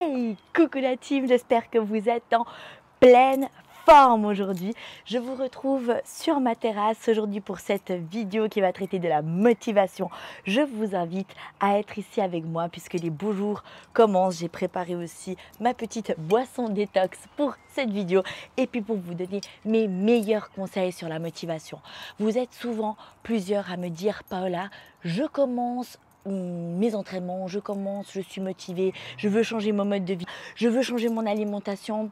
Hey, coucou la team, j'espère que vous êtes en pleine forme aujourd'hui. Je vous retrouve sur ma terrasse aujourd'hui pour cette vidéo qui va traiter de la motivation. Je vous invite à être ici avec moi puisque les beaux jours commencent. J'ai préparé aussi ma petite boisson détox pour cette vidéo et puis pour vous donner mes meilleurs conseils sur la motivation. Vous êtes souvent plusieurs à me dire « Paola, je commence mes entraînements, je suis motivée, je veux changer mon mode de vie, je veux changer mon alimentation. »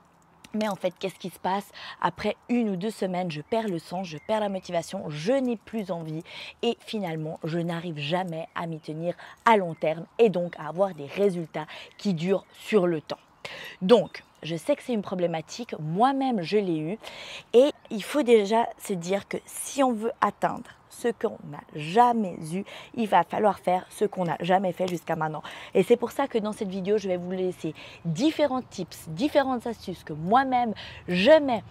Mais en fait, qu'est-ce qui se passe? Après 1 ou 2 semaines, je perds le sens, je perds la motivation, je n'ai plus envie et finalement, je n'arrive jamais à m'y tenir à long terme et donc à avoir des résultats qui durent sur le temps. Donc, je sais que c'est une problématique, moi-même je l'ai eu et il faut déjà se dire que si on veut atteindre ce qu'on n'a jamais eu, il va falloir faire ce qu'on n'a jamais fait jusqu'à maintenant. Et c'est pour ça que dans cette vidéo, je vais vous laisser différents tips, différentes astuces que moi-même je mets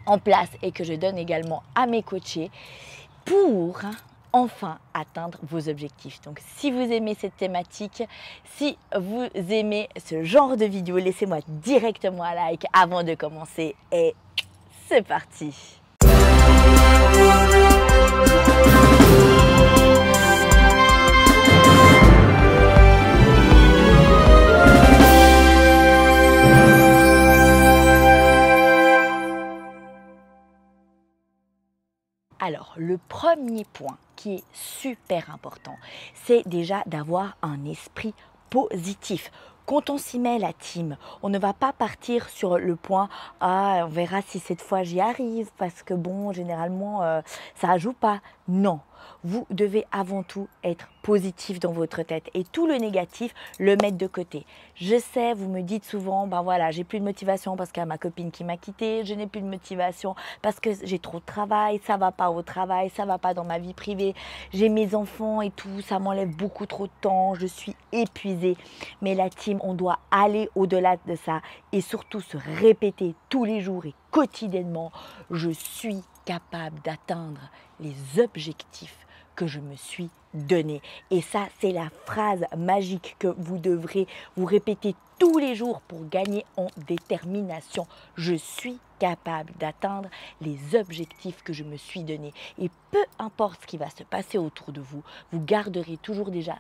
en place et que je donne également à mes coachés pour enfin atteindre vos objectifs. Donc si vous aimez cette thématique, si vous aimez ce genre de vidéo, laissez-moi directement un like avant de commencer et c'est parti. Alors, le premier point qui est super important, c'est déjà d'avoir un esprit positif. Quand on s'y met, la team, on ne va pas partir sur le point « Ah, on verra si cette fois j'y arrive parce que bon, généralement, ça ne joue pas. » Non, vous devez avant tout être positif dans votre tête et tout le négatif, le mettre de côté. Je sais, vous me dites souvent, ben voilà, j'ai plus de motivation parce qu'il y a ma copine qui m'a quitté, je n'ai plus de motivation parce que j'ai trop de travail, ça va pas au travail, ça va pas dans ma vie privée, j'ai mes enfants et tout, ça m'enlève beaucoup trop de temps, je suis épuisée. Mais la team, on doit aller au-delà de ça et surtout se répéter tous les jours et quotidiennement, je suis capable d'atteindre les objectifs que je me suis donné. Et ça, c'est la phrase magique que vous devrez vous répéter tous les jours pour gagner en détermination. Je suis capable d'atteindre les objectifs que je me suis donnés. Et peu importe ce qui va se passer autour de vous, vous garderez toujours déjà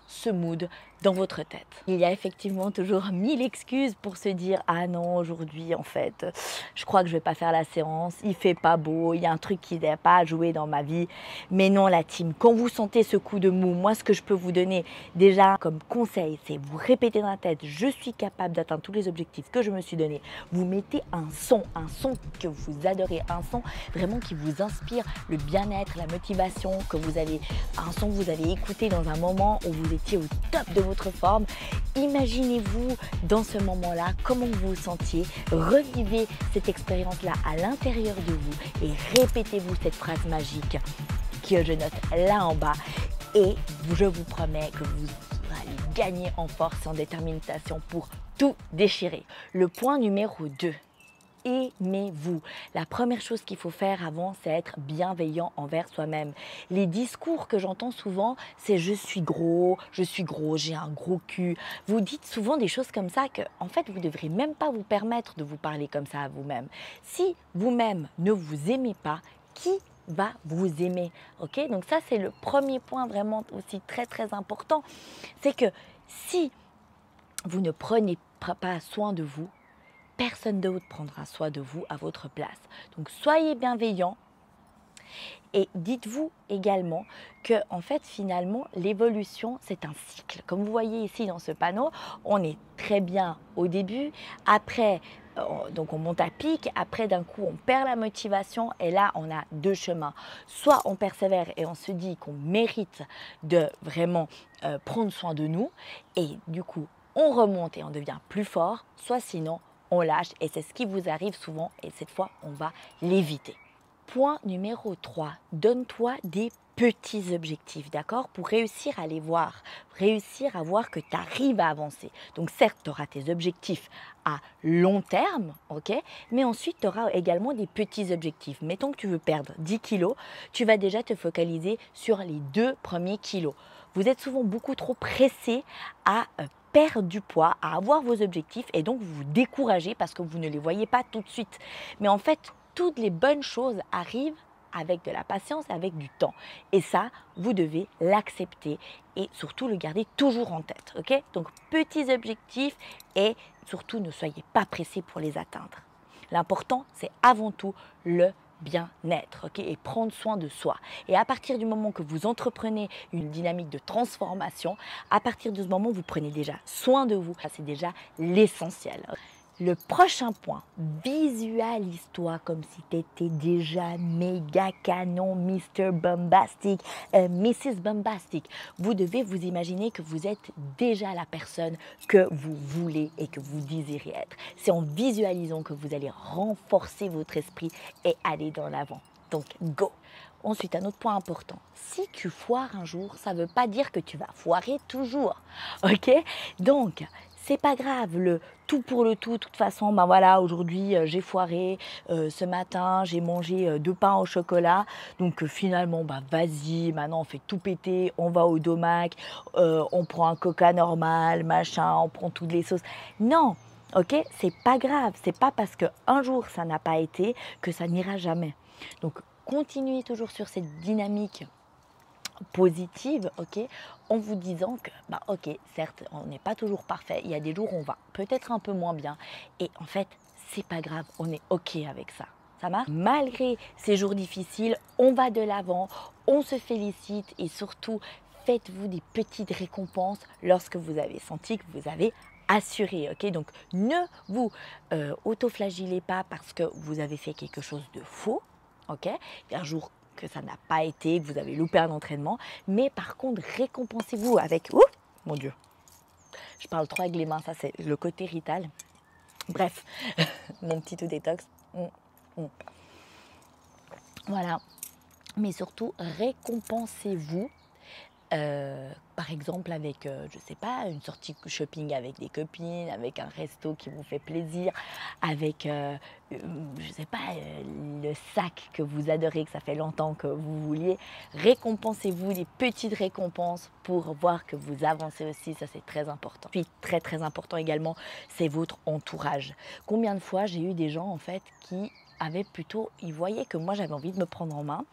ce mood dans votre tête. Il y a effectivement toujours 1000 excuses pour se dire « Ah non, aujourd'hui, en fait, je crois que je vais pas faire la séance, il fait pas beau, il y a un truc qui n'a pas joué dans ma vie. » Mais non, la team, quand vous sentez ce coup de mou, moi, ce que je peux vous donner déjà comme conseil, c'est vous répéter dans la tête « Je suis capable d'atteindre tous les objectifs que je me suis donné. » Vous mettez un son que vous adorez, un son vraiment qui vous inspire le bien-être, la motivation, que vous avez, un son que vous avez écouté dans un moment où vous étiez au top de votre forme. Imaginez-vous dans ce moment-là, comment vous vous sentiez, revivez cette expérience-là à l'intérieur de vous et répétez-vous cette phrase magique que je note là en bas et je vous promets que vous allez gagner en force et en détermination pour tout déchirer. Le point numéro 2. Aimez-vous. La première chose qu'il faut faire avant, c'est être bienveillant envers soi-même. Les discours que j'entends souvent, c'est « je suis gros, j'ai un gros cul ». Vous dites souvent des choses comme ça que, en fait, vous ne devrez même pas vous permettre de vous parler comme ça à vous-même. Si vous-même ne vous aimez pas, qui va vous aimer? Ok? Donc ça, c'est le premier point vraiment aussi très très important. C'est que si vous ne prenez pas soin de vous, personne d'autre prendra soin de vous à votre place. Donc, soyez bienveillants et dites-vous également que, en fait, finalement, l'évolution, c'est un cycle. Comme vous voyez ici dans ce panneau, on est très bien au début. Après, donc on monte à pic. Après, d'un coup, on perd la motivation. Et là, on a 2 chemins. Soit on persévère et on se dit qu'on mérite de vraiment prendre soin de nous. Et du coup, on remonte et on devient plus fort. Soit sinon, on lâche et c'est ce qui vous arrive souvent et cette fois, on va l'éviter. Point numéro 3, donne-toi des petits objectifs, d'accord? Pour réussir à les voir, réussir à voir que tu arrives à avancer. Donc certes, tu auras tes objectifs à long terme, ok? Mais ensuite, tu auras également des petits objectifs. Mettons que tu veux perdre 10 kilos, tu vas déjà te focaliser sur les 2 premiers kilos. Vous êtes souvent beaucoup trop pressé à perdre du poids, à avoir vos objectifs et donc vous vous découragez parce que vous ne les voyez pas tout de suite. Mais en fait, toutes les bonnes choses arrivent avec de la patience, avec du temps. Et ça, vous devez l'accepter et surtout le garder toujours en tête. Ok? Donc, petits objectifs et surtout ne soyez pas pressés pour les atteindre. L'important, c'est avant tout le bien-être, ok, et prendre soin de soi. Et à partir du moment que vous entreprenez une dynamique de transformation, à partir de ce moment, vous prenez déjà soin de vous. C'est déjà l'essentiel. Le prochain point, visualise-toi comme si tu étais déjà méga canon, Mr. Bombastic, Mrs. Bombastic. Vous devez vous imaginer que vous êtes déjà la personne que vous voulez et que vous désirez être. C'est en visualisant que vous allez renforcer votre esprit et aller dans l'avant. Donc, go! Ensuite, un autre point important, si tu foires un jour, ça ne veut pas dire que tu vas foirer toujours, ok? Donc, c'est pas grave, le tout pour le tout, de toute façon, ben voilà, aujourd'hui j'ai foiré, ce matin j'ai mangé 2 pains au chocolat, donc finalement, bah vas-y, maintenant on fait tout péter, on va au domac, on prend un coca normal, machin, on prend toutes les sauces. Non, ok, c'est pas grave, c'est pas parce qu'un jour ça n'a pas été que ça n'ira jamais. Donc, continuez toujours sur cette dynamique positive, ok, en vous disant que, bah ok, certes, on n'est pas toujours parfait, il y a des jours où on va peut-être un peu moins bien, et en fait, c'est pas grave, on est ok avec ça. Ça marche? Malgré ces jours difficiles, on va de l'avant, on se félicite et surtout, faites-vous des petites récompenses lorsque vous avez senti que vous avez assuré, ok? Donc, ne vous autoflagellez pas parce que vous avez fait quelque chose de faux, ok? Un jour que ça n'a pas été, que vous avez loupé un entraînement, mais par contre, récompensez-vous avec... Ouh, mon Dieu, je parle trop avec les mains, ça c'est le côté rital. Bref, mon petit tout détox. Voilà, mais surtout, récompensez-vous. Par exemple avec, je sais pas, une sortie shopping avec des copines, avec un resto qui vous fait plaisir, avec, je sais pas, le sac que vous adorez, que ça fait longtemps que vous vouliez. Récompensez-vous des petites récompenses pour voir que vous avancez aussi, ça c'est très important. Puis très très important également, c'est votre entourage. Combien de fois j'ai eu des gens en fait qui avaient plutôt, ils voyaient que moi j'avais envie de me prendre en main,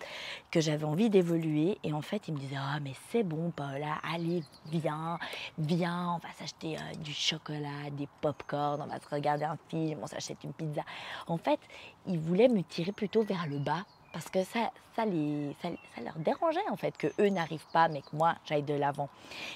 que j'avais envie d'évoluer et en fait ils me disaient ah mais c'est bon Paola, allez viens, on va s'acheter du chocolat, des pop-corn, on va se regarder un film, on s'achète une pizza. En fait ils voulaient me tirer plutôt vers le bas parce que ça leur dérangeait en fait que eux n'arrivent pas mais que moi j'aille de l'avant.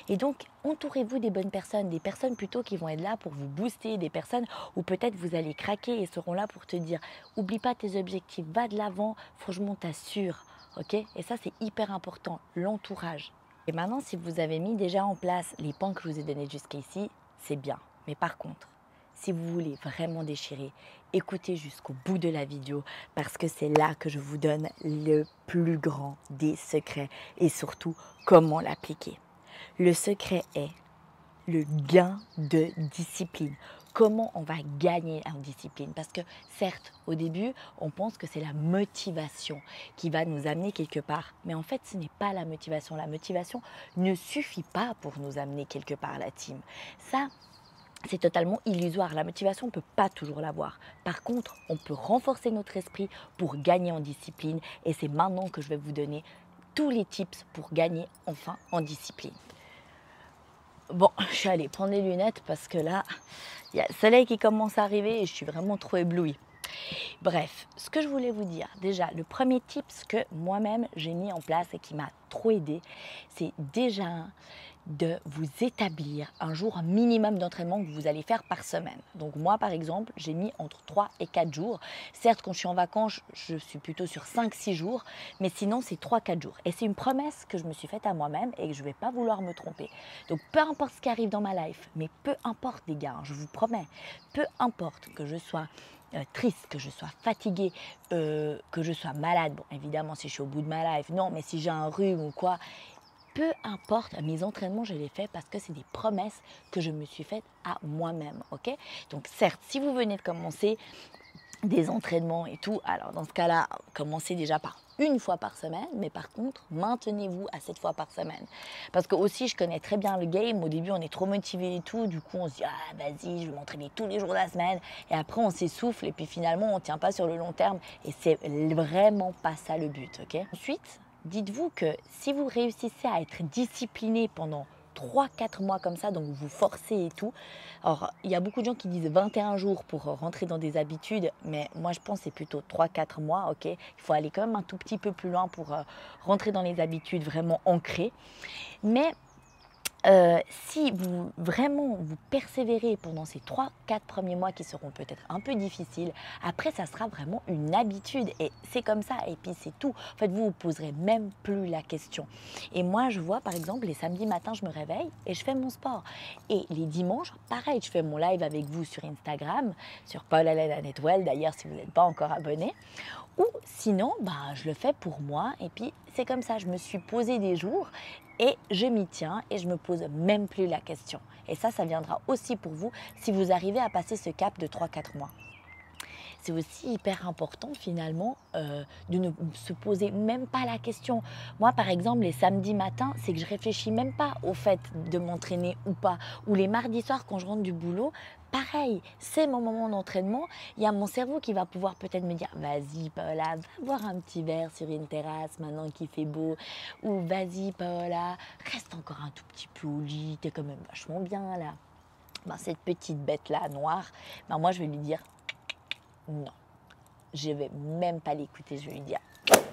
Et donc entourez-vous des bonnes personnes, des personnes plutôt qui vont être là pour vous booster, des personnes où peut-être vous allez craquer et seront là pour te dire oublie pas tes objectifs, va de l'avant, franchement t'assure. Ok? Et ça, c'est hyper important, l'entourage. Et maintenant, si vous avez mis déjà en place les points que je vous ai donnés jusqu'ici, c'est bien. Mais par contre, si vous voulez vraiment déchirer, écoutez jusqu'au bout de la vidéo parce que c'est là que je vous donne le plus grand des secrets et surtout comment l'appliquer. Le secret est le gain de discipline. Comment on va gagner en discipline? Parce que certes, au début, on pense que c'est la motivation qui va nous amener quelque part. Mais en fait, ce n'est pas la motivation. La motivation ne suffit pas pour nous amener quelque part, la team. Ça, c'est totalement illusoire. La motivation, on ne peut pas toujours l'avoir. Par contre, on peut renforcer notre esprit pour gagner en discipline. Et c'est maintenant que je vais vous donner tous les tips pour gagner enfin en discipline. Bon, je suis allée prendre les lunettes parce que là, il y a le soleil qui commence à arriver et je suis vraiment trop éblouie. Bref, ce que je voulais vous dire, déjà, le premier tip que moi-même j'ai mis en place et qui m'a trop aidé, c'est déjà de vous établir un jour minimum d'entraînement que vous allez faire par semaine. Donc moi, par exemple, j'ai mis entre 3 et 4 jours. Certes, quand je suis en vacances, je suis plutôt sur 5-6 jours, mais sinon, c'est 3-4 jours. Et c'est une promesse que je me suis faite à moi-même et que je ne vais pas vouloir me tromper. Donc, peu importe ce qui arrive dans ma life, mais peu importe, les gars, je vous promets, peu importe que je sois triste, que je sois fatiguée, que je sois malade, bon évidemment si je suis au bout de ma life, non, mais si j'ai un rhume ou quoi, peu importe, mes entraînements je les fais parce que c'est des promesses que je me suis faites à moi-même, ok? Donc certes, si vous venez de commencer des entraînements et tout, alors dans ce cas-là, commencez déjà par une fois par semaine, mais par contre, maintenez-vous à 7 fois par semaine. Parce que aussi, je connais très bien le game. Au début, on est trop motivé et tout. Du coup, on se dit, ah, vas-y, je vais m'entraîner tous les jours de la semaine. Et après, on s'essouffle et puis finalement, on ne tient pas sur le long terme. Et c'est vraiment pas ça le but, ok? Ensuite, dites-vous que si vous réussissez à être discipliné pendant 3-4 mois comme ça, donc vous forcez et tout. Alors, il y a beaucoup de gens qui disent 21 jours pour rentrer dans des habitudes, mais moi je pense que c'est plutôt 3-4 mois, ok? Il faut aller quand même un tout petit peu plus loin pour rentrer dans les habitudes vraiment ancrées. Mais si vous vraiment vous persévérez pendant ces 3-4 premiers mois qui seront peut-être un peu difficiles, après ça sera vraiment une habitude et c'est comme ça et puis c'est tout. En fait, vous vous poserez même plus la question. Et moi, je vois par exemple les samedis matins, je me réveille et je fais mon sport. Et les dimanches, pareil, je fais mon live avec vous sur Instagram, sur Paula Netwell d'ailleurs si vous n'êtes pas encore abonné. Ou sinon, je le fais pour moi et puis c'est comme ça, je me suis posé des jours et je m'y tiens et je ne me pose même plus la question. Et ça viendra aussi pour vous si vous arrivez à passer ce cap de 3-4 mois. C'est aussi hyper important finalement de ne se poser même pas la question. Moi par exemple les samedis matins, c'est que je réfléchis même pas au fait de m'entraîner ou pas. Ou les mardis soirs quand je rentre du boulot, pareil, c'est mon moment d'entraînement. Il y a mon cerveau qui va pouvoir peut-être me dire vas-y Paola, va boire un petit verre sur une terrasse maintenant qu'il fait beau. Ou vas-y Paola, reste encore un tout petit peu au lit, t'es quand même vachement bien là. Cette petite bête là noire, moi je vais lui dire non, je ne vais même pas l'écouter. Je vais lui dire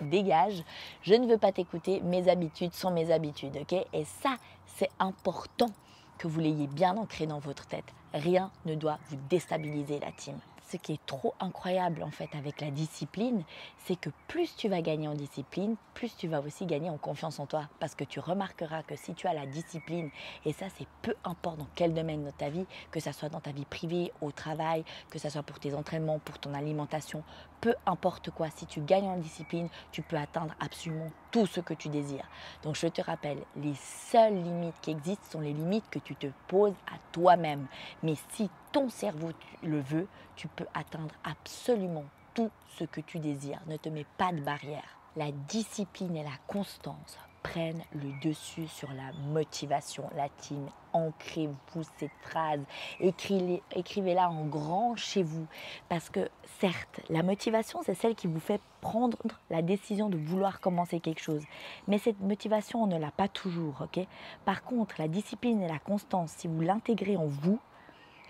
dégage, je ne veux pas t'écouter, mes habitudes sont mes habitudes, ok? Et ça, c'est important que vous l'ayez bien ancré dans votre tête. Rien ne doit vous déstabiliser, la team. Ce qui est trop incroyable en fait avec la discipline, c'est que plus tu vas gagner en discipline, plus tu vas aussi gagner en confiance en toi. Parce que tu remarqueras que si tu as la discipline, et ça c'est peu importe dans quel domaine de ta vie, que ça soit dans ta vie privée, au travail, que ça soit pour tes entraînements, pour ton alimentation, peu importe quoi, si tu gagnes en discipline, tu peux atteindre absolument tout ce que tu désires. Donc je te rappelle, les seules limites qui existent sont les limites que tu te poses à toi-même. Mais si ton cerveau le veut, tu peux atteindre absolument tout ce que tu désires. Ne te mets pas de barrière. La discipline et la constance prennent le dessus sur la motivation. La team, ancrez-vous cette phrase, écrivez-la en grand chez vous. Parce que certes, la motivation, c'est celle qui vous fait prendre la décision de vouloir commencer quelque chose. Mais cette motivation, on ne l'a pas toujours, ok? Par contre, la discipline et la constance, si vous l'intégrez en vous,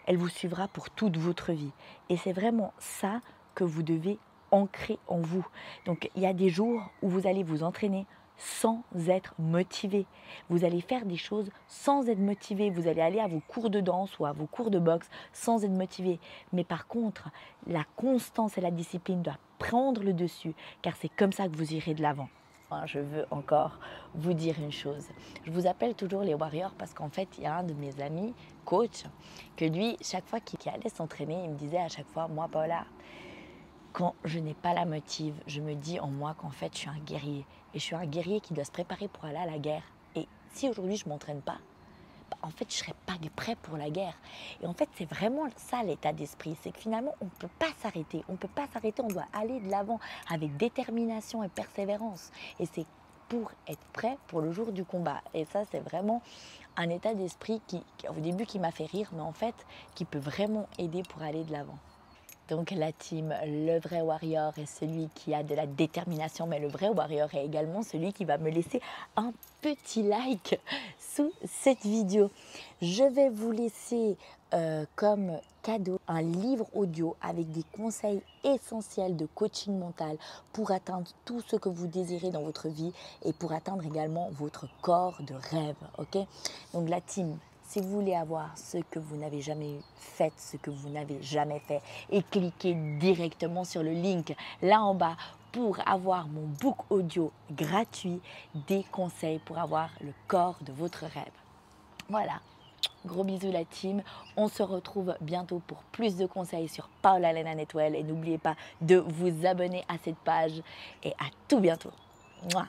elle vous suivra pour toute votre vie. Et c'est vraiment ça que vous devez ancrer en vous. Donc, il y a des jours où vous allez vous entraîner sans être motivé. Vous allez faire des choses sans être motivé. Vous allez aller à vos cours de danse ou à vos cours de boxe sans être motivé. Mais par contre, la constance et la discipline doivent prendre le dessus, car c'est comme ça que vous irez de l'avant. Je veux encore vous dire une chose. Je vous appelle toujours les warriors parce qu'en fait, il y a un de mes amis, coach, que lui, chaque fois qu'il allait s'entraîner, il me disait à chaque fois, moi, Paola, quand je n'ai pas la motive, je me dis en moi qu'en fait, je suis un guerrier. Et je suis un guerrier qui doit se préparer pour aller à la guerre. Et si aujourd'hui, je ne m'entraîne pas, en fait, je ne serais pas prêt pour la guerre. Et en fait, c'est vraiment ça l'état d'esprit. C'est que finalement, on ne peut pas s'arrêter. On ne peut pas s'arrêter, on doit aller de l'avant avec détermination et persévérance. Et c'est pour être prêt pour le jour du combat. Et ça, c'est vraiment un état d'esprit qui, au début, qui m'a fait rire, mais en fait, qui peut vraiment aider pour aller de l'avant. Donc la team, le vrai warrior est celui qui a de la détermination, mais le vrai warrior est également celui qui va me laisser un petit like sous cette vidéo. Je vais vous laisser comme cadeau un livre audio avec des conseils essentiels de coaching mental pour atteindre tout ce que vous désirez dans votre vie et pour atteindre également votre corps de rêve. Ok? Donc la team, si vous voulez avoir ce que vous n'avez jamais fait, ce que vous n'avez jamais fait, et cliquez directement sur le link là en bas pour avoir mon book audio gratuit, des conseils pour avoir le corps de votre rêve. Voilà, gros bisous la team, on se retrouve bientôt pour plus de conseils sur Paula Netwell et n'oubliez pas de vous abonner à cette page et à tout bientôt. Mouah.